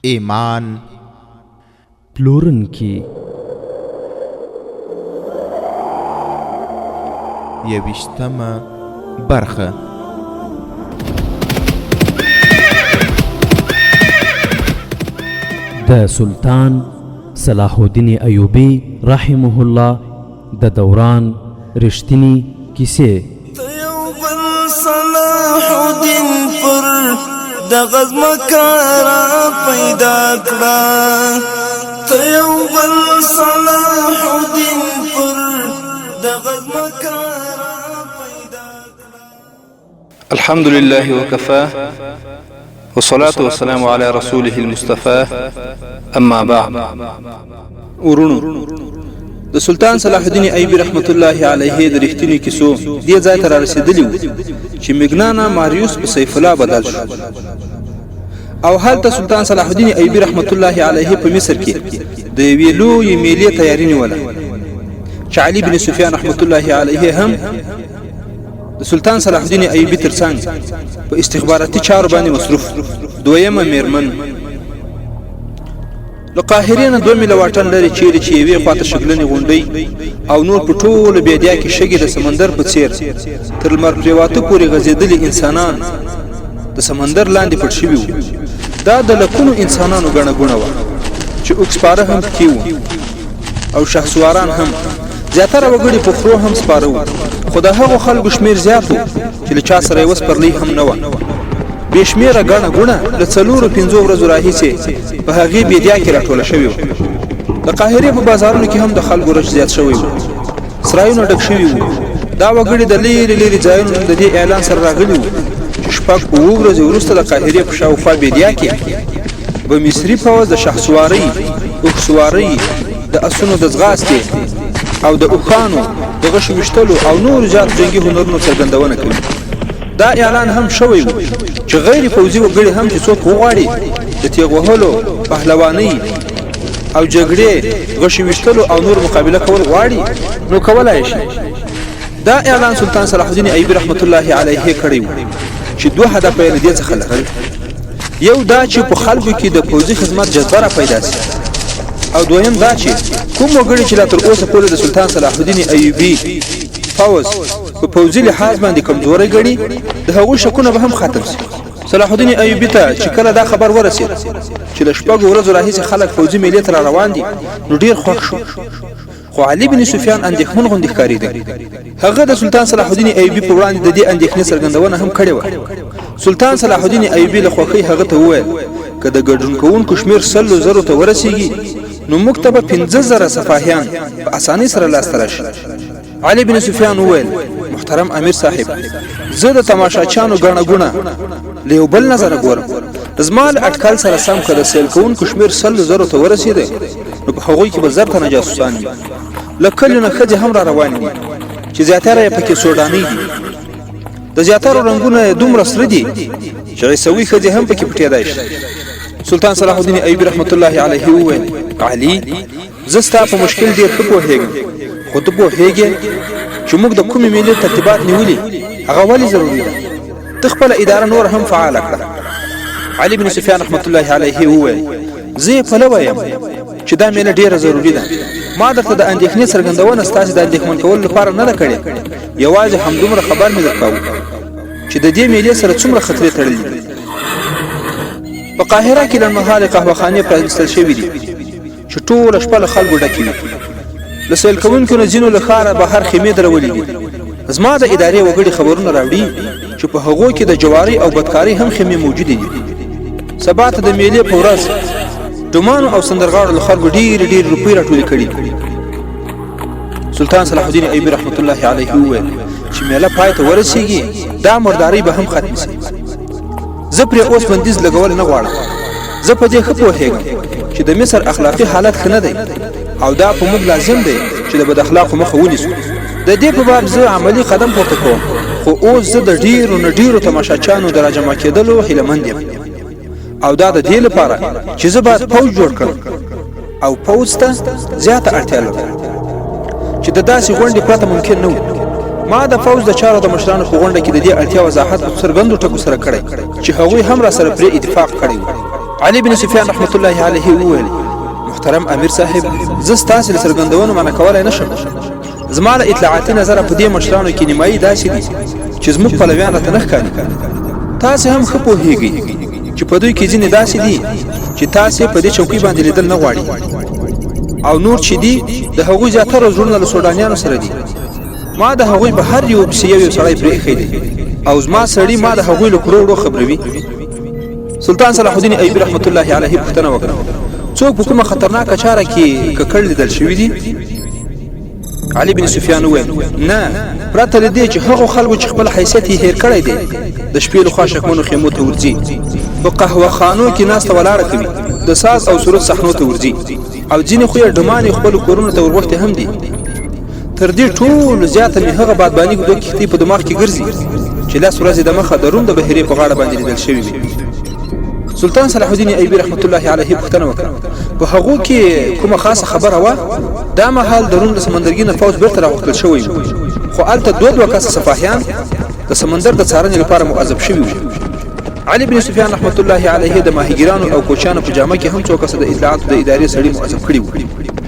ایمان پلورونکي 21مه برخه. د سلطان صلاح الدین ایوبی رحمه الله د دوران رښتینی کیسې. صلاح الدین پر د غزمکارا پیدا کړه، ته یو بل صلاح الدین پر د غزمکارا پیدا کړه. الحمد لله وكفى والصلاة والسلام على رسوله المصطفى. اما بعد، ورونو د سلطان صلاح الدین ایوبی رحمت الله علیه د رښتینی کیسو دې ځای ته رسیدلی و چې مګنانا ماریوس په سیف الله بدل شو، او هلته سلطان صلاح الدین ایوبی رحمت الله علیه په مصر کې د یوې لویې میلې تیاری نیوله چې علي بن سفیان رحمت الله علیه هم د سلطان صلاح الدین ایوبی ترڅنګ په استخباراتي چارو باندې مصروف. دویمه میرمن له قاهرې نه 2 میله واټن لري، چیرې چې یوې خواته شګلنې غونډۍ او نور په ټوله بیدیا کې شګې د سمندر په څیر تر لمر پرېواته پورې غځېدلي انسانان د سمندر لاندې پټ شوي وو. دا د لکونو انسانانو ګڼه ګوڼه وه چې اوکسپاره هم پکې وو او شهسواران هم. زیاتره وګړي په خرو هم سپاره وو، خو د هغو خلکو شمېر زیات و چې له چا سره یوه سپرلۍ هم نه وه. بې شمېره ګڼه ګوڼه له 4-5 ورځو راهیسې په هغې بیدیا کې راټوله شوې وه. د قاهرې په بازارونو کې هم د خلکو رش زیات شوی و، سرایونه ډک شوي وو. دا وګړي د لیرې لیرې ځایونو د دې اعلان سره راغلي وو چې 6-7 ورځې وروسته د قاهرې په شاوخوا بیدیا کې به مصري پوځ د شهسوارۍ، اوښسوارۍ، د اسونو د ځغاستې او د اوښانو د غشو ویشتلو او نور زیات جنګي هنرونو څرګندونه کوي. دا اعلان هم شوی و چې غیر فوزي وګړي هم چې څوک وغواړي د تیغ وهلو، پهلوانۍ او جګړې، غشو ویشتلو او نور مقابله کول غواړي نو کولای شي. دا اعلان سلطان صلاح الدین ایوبی رحمت الله علیه کړی و چې 2 هدف یې لدې څخه لرل. یو دا چې په خلکو کې د فوزي خدمت جذبه را پیدا شي، او دویم دا چې کوم وګړي چې لا تر اوسه پورې د سلطان صلاح الدین ایوبی فوز په فوزي لحاظ باندې کمزوري ګڼي، د هغو شکونه به هم ختم شي. صلاح الدین ایوبی ته چې کله دا خبر ورسید چې له 6 ورځو راهیسې خلک فوزي میلې ته روان دي، نو ډیر خوښ شو. خو علي بن سفیان اندېښمن غوندې ښکارېده. هغه د سلطان صلاح الدین ایوبی په وړاندې د دې اندېښنې څرګندونه هم کړې وه. سلطان صلاح الدین ایوبی له خوښۍ هغه ته وویل که د ګډون کوونکو شمېر 100,000 ته ورسیږي نو موږ ته به 15,000 سپاهیان په اسانۍ سره لاسته راشي. علي بن سفیان وویل محترم امیر صاحب، زه د تماشاچیانو ګڼه ګوڼه له یو بل نظره ګورم. زما له اټکل سره سم که د سیل کوونکو شمېر 100,000 ته ورسېده نو په هغوی کې به 1000 تنه جاسوسان وي. له کلیو نه ښځې هم را روانې دي چې زیاتره یې پکې سوډانۍ دي. د زیاترو رنګونه یې دومره سره دي چې عیسوي ښځې هم پکې پټېدای شي. سلطان صلاح الدین ایوبی رحمت الله علیه وویل علي، زه ستا په مشکل ډېر ښه پوهېږم، خو ته پوهېږې چې موږ د کومې میلې ترتیبات نیولي هغه ولې ضروري ده؟ ته خپله اداره نور هم فعاله کړه. علي بن سفیان رحمت الله علیه وویل زه یې پلوی یم چې دا میله ډېره ضروري ده. ما درته د اندېښنې څرګندونه ستاسې د اندېښمن کولو لپاره نه ده کړې، یوازې همدومره خبر مې درکاوه چې د دې میلې سره څومره خطرې تړلي دي. په قاهره کې لنډمهالې قهوهخانې پرانیستل شوي دي چې ټوله شپه له خلکو ډکې وي. له سیل کوونکو نه ځینو له ښاره بهر خیمې درولې دي. زما د ادارې وګړي خبرونه راوړي چې په هغو کې د جواري او بدکارۍ هم خیمې موجودې دي. سبا ته د میلې په ورځ ډمانو او سندرغاړو له خلکو ډېرې روپۍ راټولې کړي. سلطان صلاح الدین ایوبی رحمت الله علیه وویل چې میله پای ته ورسیږي دا مردارۍ به هم ختم شي. زه پرې اوس بندیز لګول نه غواړم. زه په دې ښه پوهېږم چې د مصر اخلاقي حالت ښه نه دی او دا په موږ لازم دی چې د بد اخلاقو مخه ونیسو. د دې په باب زه عملی قدم پورته کوم، خو اوس زه د ډیرو نه ډیرو تماشاچیانو د راجمع کېدلو هیله مند یم، او دا د دې لپاره چې زه باید پوځ جوړ کړم او پوځ ته زیاته اړتیا لرم چې د داسې غونډې پرته ممکن نه و. ما د فوز د چارو د مشرانو په غونډه کې د دې اړتیا وضاحت په څرګندو ټکو سره کړی چې هغوی هم را سره پرې اتفاق کړی و. علي بن سفیان رحمت الله علیه وویل محترم امیر صاحب زه ستاسو څرګندونو منع کولای نشم زما له اطلاعاتي نظره په دې مشرانو کې نیمایي داسې دي چې زموږ پلویان راته نه ښکاري تاسو هم ښه پوهیږئ چې په دوی کې ځینې داسې دي چې تاسو په دې چوکۍ باندې لیدل نه غواړي او نور چې دي د هغوی زیاتره زړونه له سودانیانو سره دي ما د هغوی به هر یو پسې یو سړی پرېښی دی او زما سړي ما د هغوی له کړو خبروي سلطان صلاح الدین ایوبي رحمت الله علیه پوښتنه وکړه څوک په کومه خطرناکه چاره کې ککړ لیدل شوي دي علي بن سفیان وویل نه پرته له دې چې هغو خلکو چې خپل حیثیت یې هېر کړی دی د شپې لخوا شکمنو خیمو ته ورځي په قهوه خانو کې ناسته ولاړه کوي د ساز او سرود صحنو ته ورځي او ځینې خو یې ډمانې خپلو کورونو ته ورغوښتې هم دي تر دې ټولو زیاته مې هغه بادباني دوه کښتۍ په دماغ کې ګرځي چې لس ورځې د مخه د روم د بحیرې په غاړه باندې لیدل شوي وي سلطان صلاح الدین ایوبي رحمت الله علیه پوښتنه وکړه په هغو کې کومه خاصه خبره وه دا مهال د روم د سمندرګي نه پوځ بیرته راغوښتل شوی و خو هلته دوه کسه سفاهیان د سمندر د څارنې لپاره مؤظف شوي وو علي بن سفیان رحمت الله علیه د ماهیګیرانو او کوچیانو په جامه کې هم څو کسه د اطلاعاتو د ادارې سړي مؤظف کړي وو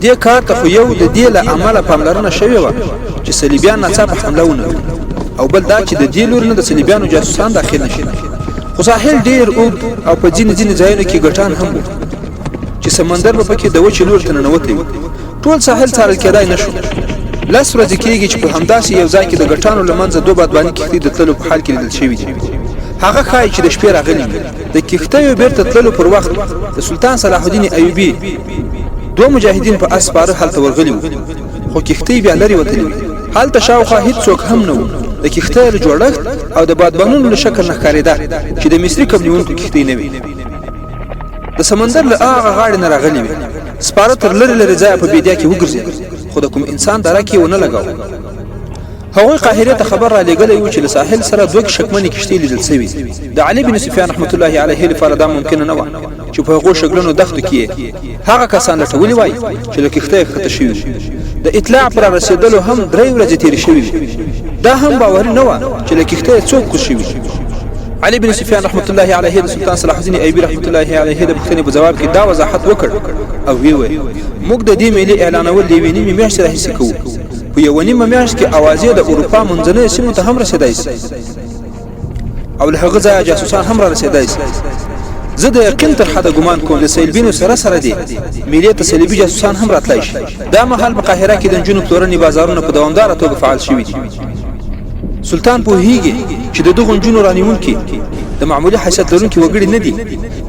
دې کار ته خو یو د دې له امله پاملرنه شوې وه چې صلیبیان ناڅاپه حمله ونه کړي او بل دا چې د دې لوري نه د صلیبیانو جاسوسان داخل نه شي خو ساحل ډیر اوږد او په ځینې ځایونو کې ګټان هم وو چې سمندر به پکې د وچې لوري ته ننوتی و ټول ساحل څارل کېدای نه شو لس ورځې کېږي چې په همداسې یو ځای کې د ګټانو له منځه دوه بادباني کښتۍ د تللو په حال کې لیدل شوي دي هغه ښایي چې د شپې راغلي وي د کښتیو بیرته تللو پر وخت د سلطان صلاح الدین ایوبي دوه مجاهدین په اس سپاره هلته ورغلي وو خو کښتۍ بیا لرې وتلې وې هلته شاوخوا هېڅوک هم نه وو د کښتۍ له جوړښت او د بادبانونو له شکل نه ښکارېده چې د مصري کب نیونکو کښتۍ نه وي د سمندر له هغه غاړې نه راغلي وي سپاره تر لرې ځایه په بیدیا کې وګرځېد خو د کوم انسان دره کې ونه لګاو هغوی قاهرې ته خبر را لېږلی و چې له ساحل سره دوه شکمنې کښتۍ لیدل سوي د علي بن سفیان رحمت الله علیه لپاره دا ممکنه نه وه چې په هغو شګلنو دښتو کې هغه کسان لټولي وای چې له کښتۍ ښکته شوي د اطلاع پر رسېدلو هم 3 ورځې تېرې شوي دا هم باوري نه وه چې له کښتۍ څوک کوز شوي علي بن سفیان رحمت الله علیه د سلطان صلاح الدین ایوبي رحمت الله علیه د پوښتنې په جواب کې دا وضاحت وکړ او ویل موږ د دې ملي اعلانول د یوې نیمې میاشتې راهیسې کوو په یوه نیمه میاشت کې اوازې د اروپا منځنیو سیمو ته هم رسېدای شي او له هغه ځایه جاسوسان هم را رسېدای شي زه د یقین تر حده ګمان کوم د صلیبینو سره دي ملي ته صلیبي جاسوسان هم راتلای شي دا مهال په قاهره کې د نجونو پلورنې بازارونه په دوامداره توګه فعال شوي دي سلطان پوهیږي چې د دغو نجونو رانیونکي د معمولي حیثیت لرونکي وګړي نه دي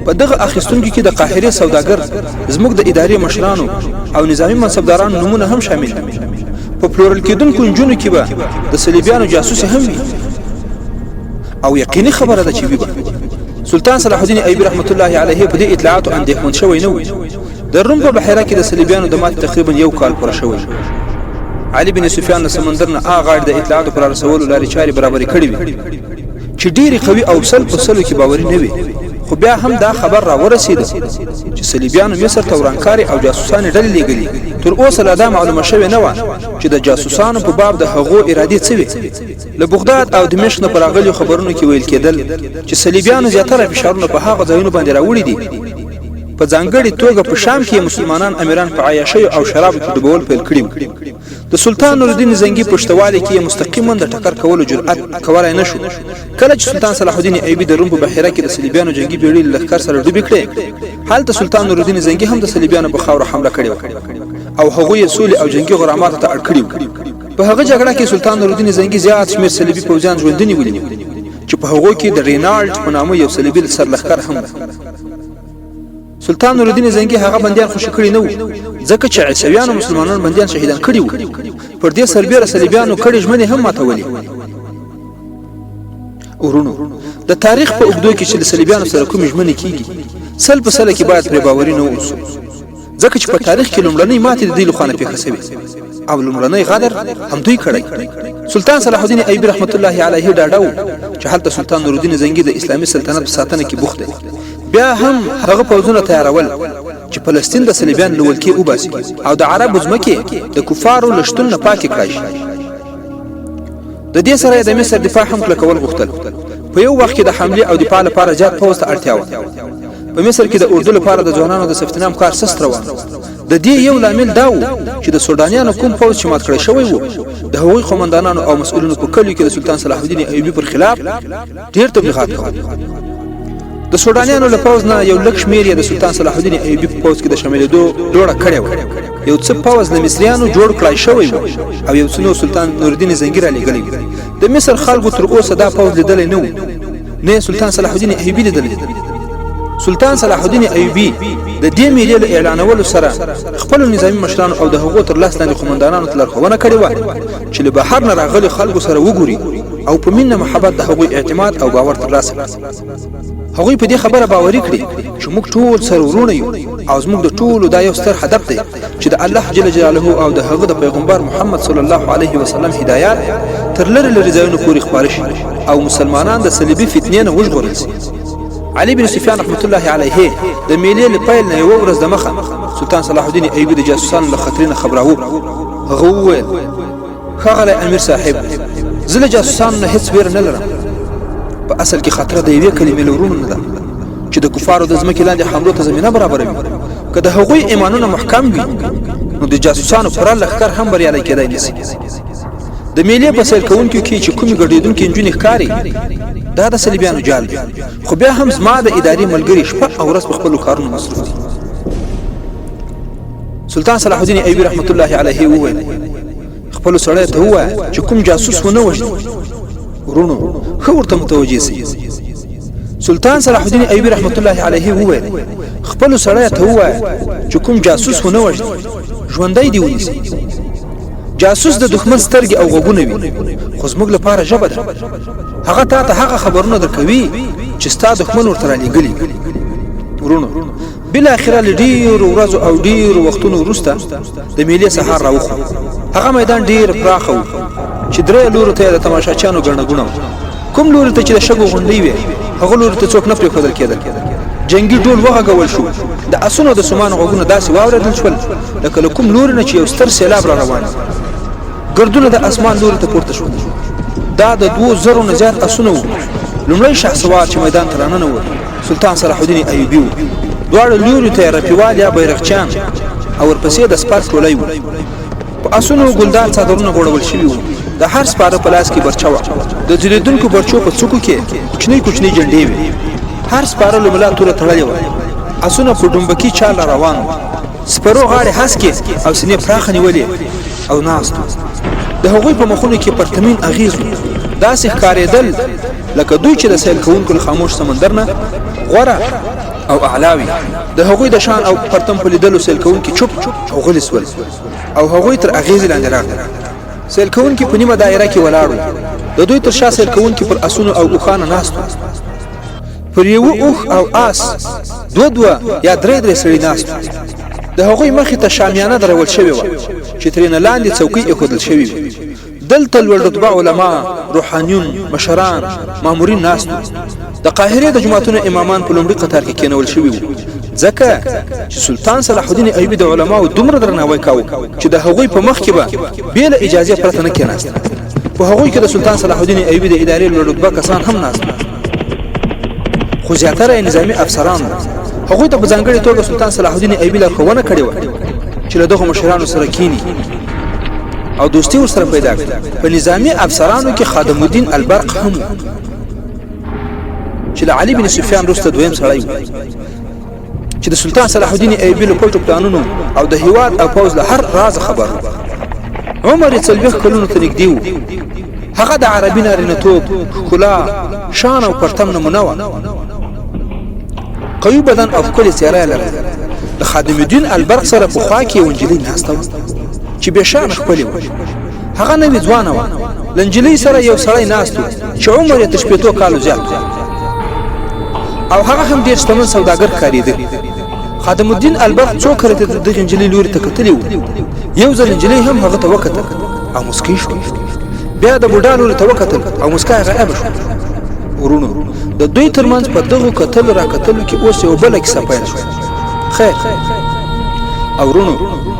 په دغه اخیستونکو کې د قاهرې سوداګر زموږ د ادارې مشرانو او نظامي منصبدارانو نمونه هم شامل دي په پلورل کېدونکو نجونو کې به د صلیبیانو جاسوسي هم وي او یقیني خبره ده چې وي به سلطان صلاح الدین ایوبي رحمت الله علیه په دې اطلاعاتو اندېښمن شوی نه و د روم په بحیره کې د صلیبیانو د ماتې تقریبا 1 کال پوره شوی علي بن سفیان له سمندر نه هغه غاړې د اطلاعاتو پر رسولو لارې چارې برابرې کړې وې چې ډېرې قوي او سل په سلو کې باوري نه وي خو بیا هم دا خبر را ورسېده چې صلیبیانو مصر ته ورانکاري او جاسوسانې ډلې لېږلي تر اوسه لا دا معلومه شوې نه وه چې د جاسوسانو په باب د هغو ارادې څه وې له بغداد او دمشق نه په راغلیو خبرونو کې ویل کېدل چې صلیبیانو زیاتره فشارونه په هغه ځایونو باندې راوړي دي په ځانګړې توګه په شام کې مسلمانان امیران په عیاشیو او شرابو کې ډوبول پیل کړي وو د سلطان نورالدین زنګي پشتوالي کې مستقیما د ټکر کولو جرأت کولای نه شو کله چې سلطان صلاح الدین ایوبي د روم په بحیره کې د صلیبیانو جنگي بیړۍ له لښکر سره ډوبې کړې هلته سلطان نورالدین زنګي هم د صلیبیانو په خاوره حمله کړې وه او هغوی یې سولې او جنگي غراماتو ته اړ کړي وو په هغه جګړه کې سلطان نورالدین زنګي زیات شمېر صلیبي پوځیان ژوندي نیولي وو چې په هغو کې د رینالډ په نامه یو صلیبي سرلښکر هم سلطان نورالدین زنګي هغه بندیان خوشي کړي نه وو ځکه چې عیسویانو مسلمانان بندیان شهیدان کړي وو پر دې سربېره صلیبیانو کړي ژمنې هم ماتولې ورونو د تاریخ په اوږدو کې چې د صلیبیانو سره کومې ژمنې کېږي سل په سله کې باید پرې باوري نه اوسو ځکه چې په تاریخ کې لومړنۍ ماتې د دوی له خوا نه پېښه سوې او لومړنۍ غدر هم دوی کړی سلطان صلاح الدین ایوبي رحمت الله علیه ډاډه و چې هلته سلطان نورالدین زنګي د اسلامي سلطنت په ساتنه کې بوخت دی بیا هم هغه پوځونه تیارول چې فلسطین د صلیبیان له ولکې وباسي او د عربو ځمکې د کفارو له شتون نه پاکې کړای شي د دې سره د مصر دفاع هم کلکول غوښتل په یو وخت کې د حمله او دفاع لپاره زیات پوځ ته اړتیا وه په مصر کې د اردو لپاره د ځوانانو د سفتنام کار سست روان د دې یو لامل دا و چې د سودانیانو کوم پوځ چې مات کړی شوی و د هغوی قومندانانو او مسؤلینو په کلیو کې د سلطان صلاح الدین ایوبي پر خلاف ډیر تبلیغات کول د سودانیانو له پوځ نه یو لک شمېر د سلطان صلاح الدین ایوبي په پوځ کې د شاملېدو ډوړه کړې و یو څه پوځ له مصریانو جوړ کړای شوی و او یو څه نور سلطان نورالدین زنګي را لېږلی د مصر خلکو تر اوسه دا پوځ لیدلی نه و نه سلطان صلاح الدین ایوبي لیدلی سلطان صلاح الدین ایوبی د دې میلې له اعلانولو سره خپل نظامی مشرانو او د هغو تر لاس لاندې قومندانانو ته لارښوونه کړې وه چې له بهر نه راغلي خلکو سره وګوري او په مینه محبت د هغوی اعتماد او باور ترلاسه کړي هغوی په دې خبره باوري کړي چې موږ ټول سره ورونه یو او زموږ د ټولو دا یو ستر هدف دی چې د الله جل جلاله او د هغه د پیغمبر محمد صلی الله علیه وسلم هدایت تر لرې لرې ځایونو پورې خپاره شي او مسلمانان د صلیبي فتنې نه وژغورل شي علي بن سفیان رحمت الله علیه د میلې له پیل نه یو ورځ د مخه سلطان صلاح الدین ایوبي د جاسوسانو له خطر نه خبراوه هغه وویل ښاغلی امیر صاحب زه له جاسوسانو نه هیڅ ویره نه لرم په اصل کې خطر د یوې کلمې له ورونو نه ده چې د کفارو د ځمکې لاندې حملو ته زمینه برابروي که د هغوی ایمانونه محکم وي نو د جاسوسانو پوره لښکر هم بریالی کېدی نشي د میلې په سیل کوونکو کې چې کومې ګډېدونکې نجونې ښکاري دا د صلیبیانو جال دی خو بیا هم زما د ادارې ملګري شپه او ورځ په خپلو کارونو مصروف دي سلطان صلاح الدین ایوبي رحمت الله علیه وویل خپلو سړیو ته ووایه چې کوم جاسوس ونه وژني ورونو ښه ورته متوجه سئ سلطان صلاح الدین ایوبي رحمت الله علیه وویل خپلو سړیو ته ووایه چې کوم جاسوس ونه وژني ژوندی دې ونیسي جاسوس د دښمن سترګې او غوږونه وي خو زموږ لپاره ژبه ده هغه تا ته هغه خبرونه درکوي چې ستا دښمن ورته رالیږلي ورونو بالاخره له ډېرو ورځو او ډېرو وختونو وروسته د میلې سهار راوخو هغه میدان ډېر پراخه و چې درې لورو ته یې د تماشاچیانو ګڼه ګوڼه کوم لوري ته چې د شګو غونډۍ وې هغه لوري ته څوک نه پرېښودل کېدل جنگي ډول وغږول شو د اسونو د سمانو غوږونه داسې واورېدل شول لکه له کوم لوري نه چې یو ستر سیلاب را روان ګردونه د اسمان لوري ته پورته شول دا د 2000 نه زیات اسونه وو لومړی شهسوار چې میدان ته راننوت سلطان صلاح الدین ایوبي و دواړو لوري ته یې رپیوال یا بیرغچیان او ورپسې د سپر ټولی و په اسونو ګلدار څادرونه غوړول شوي وو د هر سپاره په لاس کې برچه وه د ځلېدونکو برچو په څوکو کې کوچنۍ کوچنۍ جنډې وې هر سپاره له ملا توره تړلې وه اسونه په ډومبکي چال را روان وو سپرو غاړې هسکې او سینې پراخه نیولې او ناست د هغوی په مخونو کې پرتمین اغیز و داسې ښکارېدل لکه دوی چې د سیل کوونکو له خاموش سمندر نه غوره او اعلاوي د هغوی د شان او پرتم په لیدلو سیل کوونکي چوپ او غلي سول او هغوی تر اغیزې لاندې راغلل سیل کوونکي په نیمه دایره کې ولاړ وو د دوی تر شا سیل کوونکي پر اسونو او اوښانو ناست وو پر یوه اوښ او آس دوه یا درې سړي ناست وو د هغوی مخې ته شامیانه درول شوې وه چې ترېنه لاندې څوکۍ ایښودل شوې وې دلته لوړ رتبه علما روحانیون مشران مامورین ناست وو د قاهرې د جوماتونو امامان په لومړي قطار کې کېنول شوي وو ځکه چې سلطان صلاح الدین ایوبي د علماو دومره درناوی کاوه چې د هغوی په مخ کې به بې له اجازې پرته نه کېناست په هغوی کې د سلطان صلاح الدین ایوبي د ادارې لوړ رتبه کسان هم ناست خو زیاتره نظامي افسران هغوی ته په ځانګړې توګه سلطان صلاح الدین ایوبي لارښوونه کړې وه چې له دغو مشرانو سره کینی او دوستي ورسره پیدا کړي په نظامي افسرانو کې خادم الدین البرق هم چې له علي بن سفیان وروسته دویم سړی و چې د سلطان صلاح الدین ایوبي له پټو پلانونو او د هیواد او پوځ له هر راز خبر عمر یې 40 کلونو ته نږدې و هغه د عربي نارینه‌توب ښکلا شان او پرتم نمونه وه قوي بدن او ښکلې څېره یې لرله د خادم الدین البرق سره په خوا کې یوه نجلۍ ناسته وه چې بېشانه ښکلې وه هغه نوې ځوانه وه له نجلۍ سره یو سړی ناست و چې عمر یې تر 80 کالو زیات و او هغه هم ډېر شتمن سوداګر ښکارېده خادم الدین البرق څو کله د دغې نجلۍ لوري ته کتلي وو یو ځل نجلۍ هم هغه ته وکتل او مسکی شوه بیا د بوډا لوري ته وکتل او مسکا یې غایبه شوه ورونو د دوی ترمنځ په دغو کتلو را کتلو کې اوس یو بله کیسه پیل شوه خیر او ورونو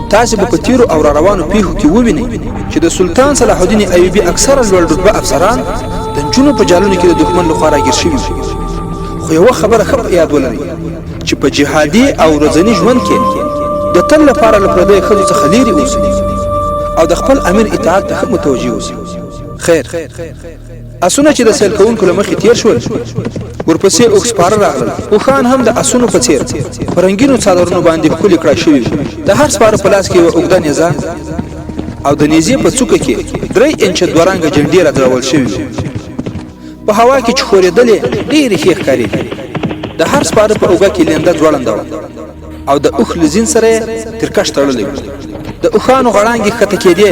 تاسې به په تیرو او را روانو پیښو کې ووینئ چې د سلطان صلاح الدین ایوبي اکثره لوړ رتبه افسران د نجونو په جالونو کې د دښمن لخوا راګیر شوي خو یوه خبره ښه په یاد ولرئ چې په جهادي او ورځني ژوند کې د تل لپاره له پردیو ښځو څخه لیرې اوسي او د خپل امیر اطاعت ته ښه متوجه اوسي. خیر اسونه چې د سیل کوونکو له مخې تیر شول ورپسې اوښسپاره راغلل. اوښان هم د اسونو په څېر په رنګینو څادرونو باندې ښکلي کړای شوي وو. د هر سپاره په لاس کې یوه اوږده نیزه او د نیزې په څوکه کې 3 انچه دوه رنګه جنډې راځړول شوي وو. په هوا کې چې ښورېدلې ډېرې ښې ښکارېدې. د هر سپاره په اوږه کې لینده ځوړنده وه او د اوښ له زین سره یې ترکش تړلی و. د اوښانو غړانګې ښکته کېدې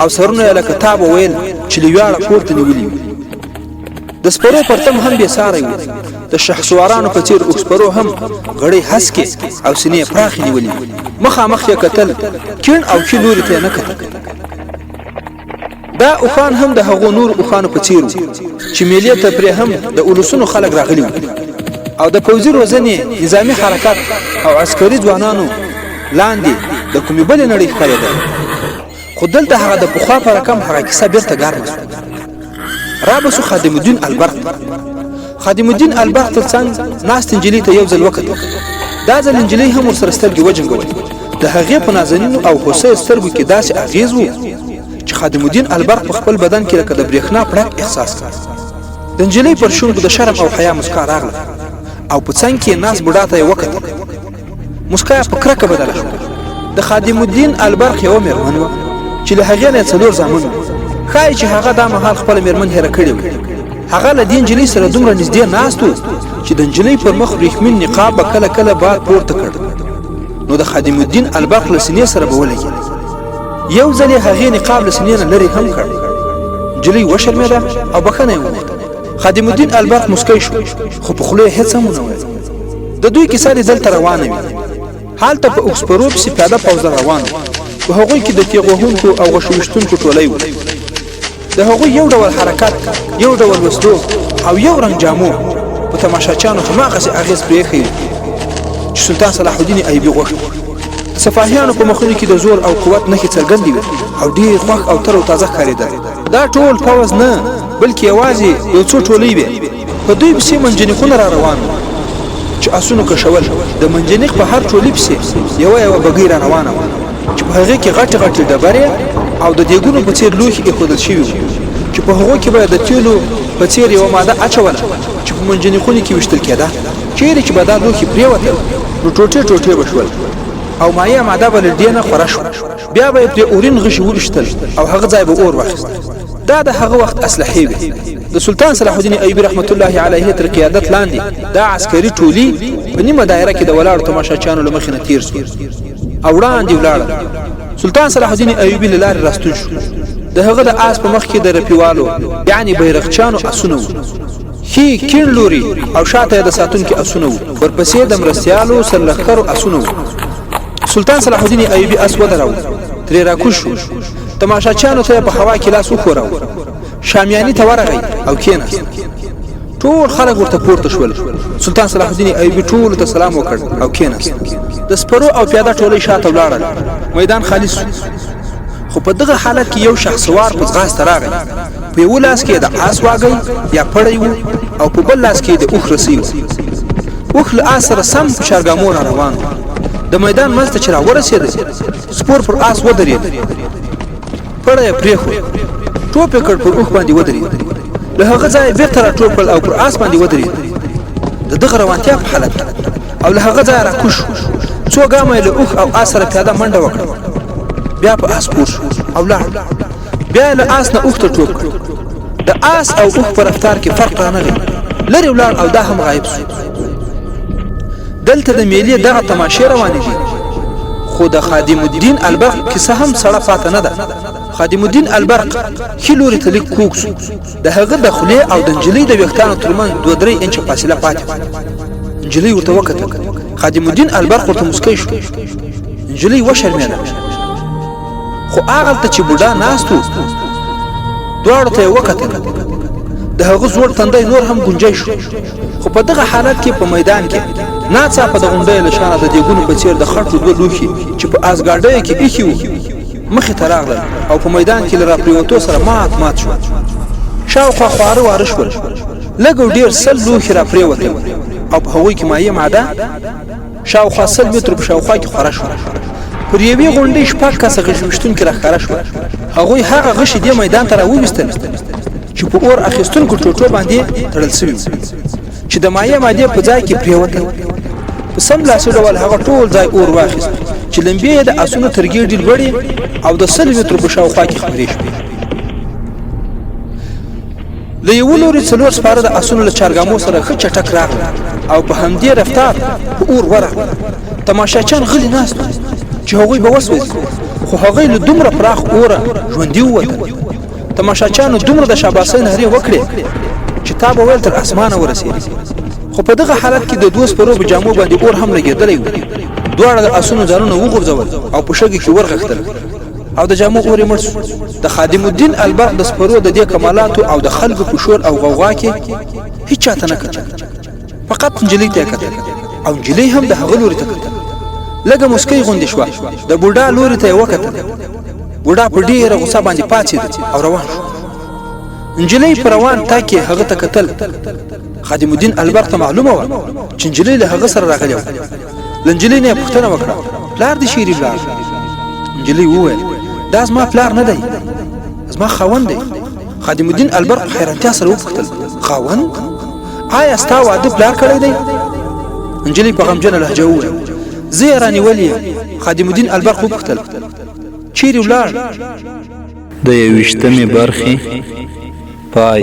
او سرونه یې لکه تاب ویل چې له ویاړه پورته نیولي وو. د سپرو پرتم هم بې ساری و. د شهسوارانو په څېر اوښسپرو هم غړۍ هسکې او سینې پراخې نیولې وې. مخامخ یې کتل، کیڼ او ښي لوري ته یې نه کتل. دا اوښان هم د هغو نور اوښانو په څېر وو چې میلې ته پرې هم د اولسونو خلک راغلي وو او د پوځي روزنې نظامي حرکات او عسکري ځوانانو لاندې د کومې بلې نړۍ ښکارېده. خو دلته هغه د پخوا په رقم هغه کیسه بېرته ګرمه شوه. رابسو خادم الدین البرق. خادم الدین البرق تر څنګ ناست نجلۍ ته یو ځل وکتل. دا ځل نجلۍ هم ورسره سترګې وجنګولې. د هغې په نازنینو او هوسیو سترګو کې داسې اغېز و چې خادم الدین البرق په خپل بدن کې لکه د برېښنا پړک احساس کړ. د نجلۍ پر شونډو د شرم او حیا مسکا راغله او په څنګ کې ناست بوډا ته یې وکتل. مسکا یې په کرکه بدله شوه. د خادم الدین البرق یوه مېرمن وه چې له هغې نه یې 4 زامن وو. ښایي چې هغه دا مهال خپله مېرمن هېره کړې وه. هغه له دې نجلۍ سره دومره نږدې ناست و چې د نجلۍ پر مخ وریښمین نقاب به کله کله باد پورته کړ نو د خادم الدین البرق له سینې سره به ولګېد. یو ځل یې هغې نقاب له سینې نه لرې هم کړ. نجلۍ وشرمېده او بښنه یې وغوښته. خادم الدین البرق مسکی شو خو په خوله یې هېڅ هم ونه ویل. د دوی کیسه دې دلته روانه وي. هلته په اوښسپرو پسې پیاده پوځ روان و. په هغوی کې د تیغ وهونکو او غوښو ویشتونکو ټولۍ و. د هغوی یو ډول حرکت، یو ډول وسلو او یو رنګ جامو په تماشاچیانو هماغسې اغېز پرېښی چې سلطان صلاح الدین ایوبي غوښت. د صفاهیانو په مخونو کې د زور او قوت نښې څرګندې وې او ډېر خوښ او تر او تازه ښکارېدل. دا ټول پوځ نه بلکې یوازې یو څو ټولۍ وې. په دوی پسې منجنیقونه را روان وو چې اسونو کشول. د منجنیق په هر ټولۍ پسې یوه بګۍ را روانه وه چې په هغې کې غټې غټې ډبرې او د دیګونو په څېر لوښي ایښودل شوي وو چې په هغو کې به د تیلو په څېر یوه ماده اچوله چې په منجنیقونو کې ویشتل کېده. چیرې چې به دا لوښي پرېوتل نو ټوټې ټوټې به شول او مایع ماده به له دې نه خوره شوه. بیا به یې پرې اورین غشي وویشتل او هغه ځای به اور واخیست. دا د هغه وخت اسلحې وې. د سلطان صلاح الدین ایوبي رحمت الله علیه تر قیادت لاندې دا عسکري ټولي په نیمه دایره کې د ولاړو تماشاچیانو له مخې نه تېر شول او وړاندې ولاړل. سلطان صلاح الدین ایوبي له لارې راستون شو. د هغه د آس په مخ کې د رپیوالو یعنې بیرغچیانو اسونه وو. ښي کیڼ لوري او شاته یې د ساتونکي اسونه وو. ورپسې د مرستیالو سرلښکرو اسونه وو. سلطان صلاح الدین ایوبي اس ودراوه، ترې راکوز شو. تماشاچیانو ته یې په هوا کې لاس وښوراوه. شامیاني ته ورغی او کېناست. ټول خلک ورته پورته شول. سلطان صلاح الدین ایوبي ټولو ته سلام وکړ او کېناست. د سپرو او پیاده ټولۍ شاته ولاړل. میدان خالي شو. خو په دغه حالت کې یو شهسوار په ځغاسته راغی. په یو لاس کې د آس واګی یا پړی و او په بل لاس کې د اوښ رسۍ وه. اوښ له آس سره سم په شارګامو را روان و. د میدان منځ ته چې راورسېده سپور پر آس ودرېد. پړی یې پرېښود. ټوپ یې کړ پر اوښ باندې ودرېد. له هغه ځایه بېرته راټوپ کړل او پر آس باندې ودرېد. د دغه روانتیا په حالت او له هغه ځایه راکوز شو. څو ګامه یې له اوښ او آس سره پیاده منډه وکړه. بیا په آس پور شو او لاړ. بیا یې له آس نه اوښ ته ټوپ کړ. د آس او اوښ په رفتار کې فرق رانغی. لرې ولاړ او دا هم غایب شو. دلته د میلې دغه تماشې روانې دي. خو د خادم الدین البرق کیسه هم سړه پاته نه ده. خادم الدین البرق ښي لوري ته لږ کوږ شو. د هغه د خولې او د نجلۍ د ویښتانو ترمنځ 2-3 انچه فاصله پاتې وه. نجلۍ ورته وکتل. خادم الدین البرق ورته مسکی شو. نجلۍ وشرمېده. خو هغلته چې بوډا ناست و دواړو ته یې وکتل. د هغه زوړ تندی نور هم ګونجی شو. خو په دغه حالت کې په میدان کې ناڅاپه د غونډیو له شانه د دیګونو په څېر د خټو 2 لوښي چې په آسګاډیو کې ایښي وو مخې ته راغلل او په میدان کې له راپرېوتو سره مات شول. شاوخوا خواره واره شول. لږ او ډېر 100 لوښي راپرېوتل او په هغوی کې مایع ماده شاوخوا 100 متره په شاوخوا کې خوره شوه. پر یوې غونډۍ شپږ کسه غشي ویشتونکي راښکاره شول. هغوی هغه غشي دې میدان ته راوویستل چې په اور اخیستونکو ټوټو باندې تړل سوي وو چې د مایع مادې په ځای کې پرېوتل. په سملاسي ډول هغه ټول ځای اور واخیست چې لمبې یې د اسونو تر ګېډې لوړې او د 100 مترو په شاوخوا کې خپرې شوې. له یوه لوري 4 سپاره د اسونو له چارګامو سره ښه چټک راغلل او په همدې رفتار په اور ورغلل. تماشاچیان غلي ناست وو چې هغوی به وسوځي، خو هغوی له دومره پراخ اوره ژوندي ووتل. تماشاچیانو دومره د شاباسۍ نارې وکړې چې تا به ویل تر اسمانه ورسېدې. خو په دغه حالت کې د 2 سپرو په جامو باندې اور هم لګېدلی و. دواړه د اسونو ځانونه وغورځول او په شګو کې ورغښتل او د جامو اور یې مړ شو. د خادم الدین البرق د سپرو د دې کمالاتو او د خلکو په شور او غوغا کې هیڅ چاته نه کتل، فقط نجلۍ ته یې کتل او نجلۍ هم د هغه لوري ته کتل. لږه مسکۍ غوندې شوه، د بوډا لوري ته یې وکتل. بوډا په ډېره غوسه باندې پاڅېد او روان شو. نجلۍ په روان تګ کې هغه ته کتل. خادم الدین البرق ته معلومه وه چې نجلۍ له هغه سره راغلې وه. له نجلۍ نه یې پوښتنه وکړه، پلار دې چیرې ولاړ؟ نجلۍ وویل، دا زما پلار نه دی، زما خاوند دی. خادم الدین البرق په حیرانتیا سره وپوښتل، خاوند؟ آیا ستا واده پلار کړی دی؟ نجلۍ په غمجنه لهجه وویل، زه یې رانیولی یم. خادم الدین البرق وپوښتل، چیرې ولاړ؟ د 21مې برخې پای.